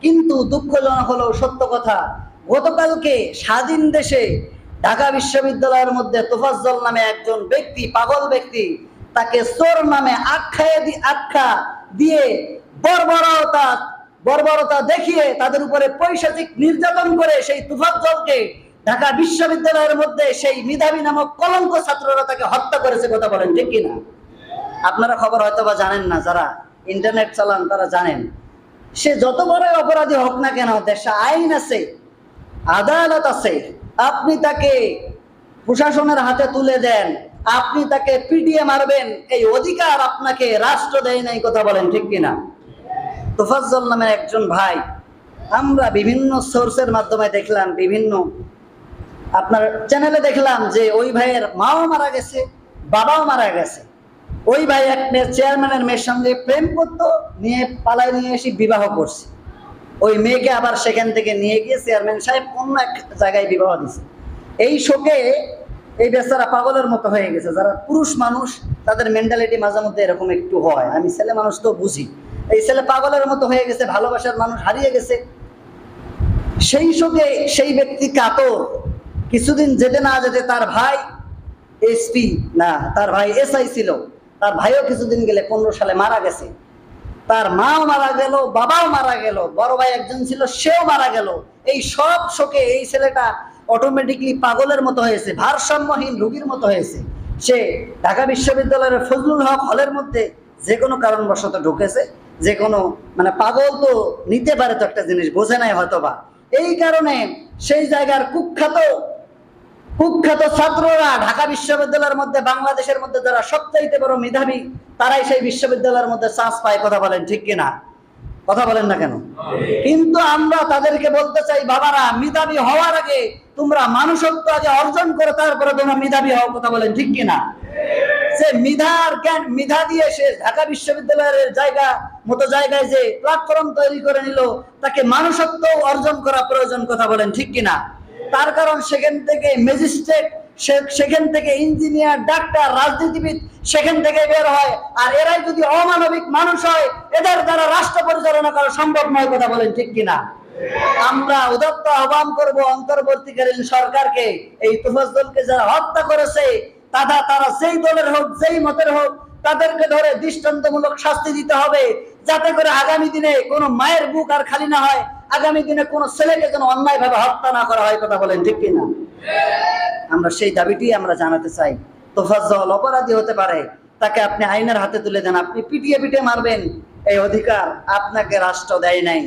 কিন্তু দুঃখজনক হলো সত্য কথা, গতকালকে স্বাধীন দেশে ঢাকা বিশ্ববিদ্যালয়ের মধ্যে তোফাজ্জল নামে একজন ব্যক্তি, পাগল ব্যক্তি, তাকে চোর নামে আখ্যা দিয়ে বর্বরতা বর্বরতা দেখিয়ে তাদের উপরে পৈশাচিক নির্যাতন করে সেই তোফাজ্জলকে ঢাকা বিশ্ববিদ্যালয়ের মধ্যে সেই মেধাবী নামক কলঙ্ক ছাত্ররা তাকে হত্যা করেছে। কথা বলেন ঠিক কিনা? আপনারা খবর হয়তো বা জানেন না, যারা ইন্টারনেট চালান তারা জানেন। সে যত বড় অপরাধী হোক না কেন, দেশে আইন আছে, আদালত আছে, আপনি তাকে প্রশাসনের হাতে তুলে দেন, আপনি তাকে পিটিয়ে মারবেন, এই অধিকার আপনাকে রাষ্ট্র দেয় নাই। কথা বলেন ঠিক কিনা? তোফাজ্জল নামের একজন ভাই, আমরা বিভিন্ন সোর্সের মাধ্যমে দেখলাম, বিভিন্ন আপনার চ্যানেলে দেখলাম যে ওই ভাইয়ের মাও মারা গেছে, বাবাও মারা গেছে। ওই ভাই এক চেয়ারম্যানের মেয়ের সঙ্গে প্রেম করতো, নিয়ে পালায় নিয়ে এসে বিবাহ করছে। ওই মেয়েকে আবার সেখান থেকে নিয়ে গিয়ে চেয়ারম্যান সাহেব অন্য এক জায়গায় বিবাহ দিছে। এই শোকে এই বেচারা পাগলের মতো হয়ে গেছে। যারা পুরুষ মানুষ তাদের মেন্টালিটি মাঝে মধ্যে এরকম একটু হয়, আমি ছেলে মানুষ তো বুঝি। এই ছেলে পাগলের মতো হয়ে গেছে, ভালোবাসার মানুষ হারিয়ে গেছে। সেই শোকে সেই ব্যক্তি কাতর। কিছুদিন যেতে না যেতে তার ভাই এসপি না, তার ভাই এসআই ছিল, তার ভাইও কিছুদিন গেলে 15 সালে মারা গেছে। তার মাও মারা গেল, বাবাও মারা গেল, বড় ভাই একজন ছিল সেও মারা গেল। এই সব শোকে এই ছেলেটা অটোমেটিকলি পাগলের মতো হয়েছে, ভারসাম্যহীন রোগীর মতো হয়েছে। সে ঢাকা বিশ্ববিদ্যালয়ের ফজলুল হক হলের মধ্যে যে কোনো কারণবশত ঢুকেছে। যে কোনো মানে পাগল তো নিতে পারে, তো একটা জিনিস বোঝে নাই হয়তোবা। এই কারণে সেই জায়গার কুখ্যাত ছাত্ররা ঢাকা বিশ্ববিদ্যালয়ের মধ্যে, বাংলাদেশের মধ্যে যারা সবচাইতে বড় মেধাবী, তারাই সেই বিশ্ববিদ্যালয়ের মধ্যে চান্স পায়। কথা বলেন ঠিক কিনা? কথা বলেন না কেন? কিন্তু আমরা তাদেরকে বলতে চাই, বাবারা, মেধাবী হওয়ার আগে তোমরা মানুষত্ব আগে অর্জন করে তারপরে তোমরা মেধাবী হও। কথা বলেন ঠিক কিনা? সে মেধার জ্ঞান, মেধা দিয়ে সে ঢাকা বিশ্ববিদ্যালয়ের জায়গায় যে প্ল্যাটফর্ম তৈরি করে নিল, তাকে মানুষত্ব অর্জন করা প্রয়োজন। কথা বলেন ঠিক কিনা? তার কারণ সেখান থেকে ম্যাজিস্ট্রেট, সেখান থেকে ইঞ্জিনিয়ার, ডাক্তার, রাজনীতিবিদ সেখান থেকে বের হয়। আর এরাই যদি অমানবিক মানুষ হয়, এদের দ্বারা রাষ্ট্র পরিচালনা করা সম্ভব নয়। কথা বলেন ঠিক কিনা? আমরা উদাত্ত আহ্বান করব অন্তর্বর্তীকালীন সরকারকে, এই তোফাজ্জলকে যারা হত্যা করেছে তারা যেই দলের হোক, যেই মতের হোক, তাদেরকে ধরে দৃষ্টান্তমূলক শাস্তি দিতে হবে, যাতে করে আগামী দিনে কোনো মায়ের বুক আর খালি না হয়, আগামী দিনে কোনো ছেলেকে যেন অন্যায়ভাবে হত্যা না করা হয়। কথা বলেন ঠিক কিনা? আমরা সেই দাবিটি আমরা জানাতে চাই। তোফাজ্জল অপরাধী হতে পারে, তাকে আপনি আইনের হাতে তুলে দেন, আপনি পিটিয়ে মারবেন, এই অধিকার আপনাকে রাষ্ট্র দেয় নাই।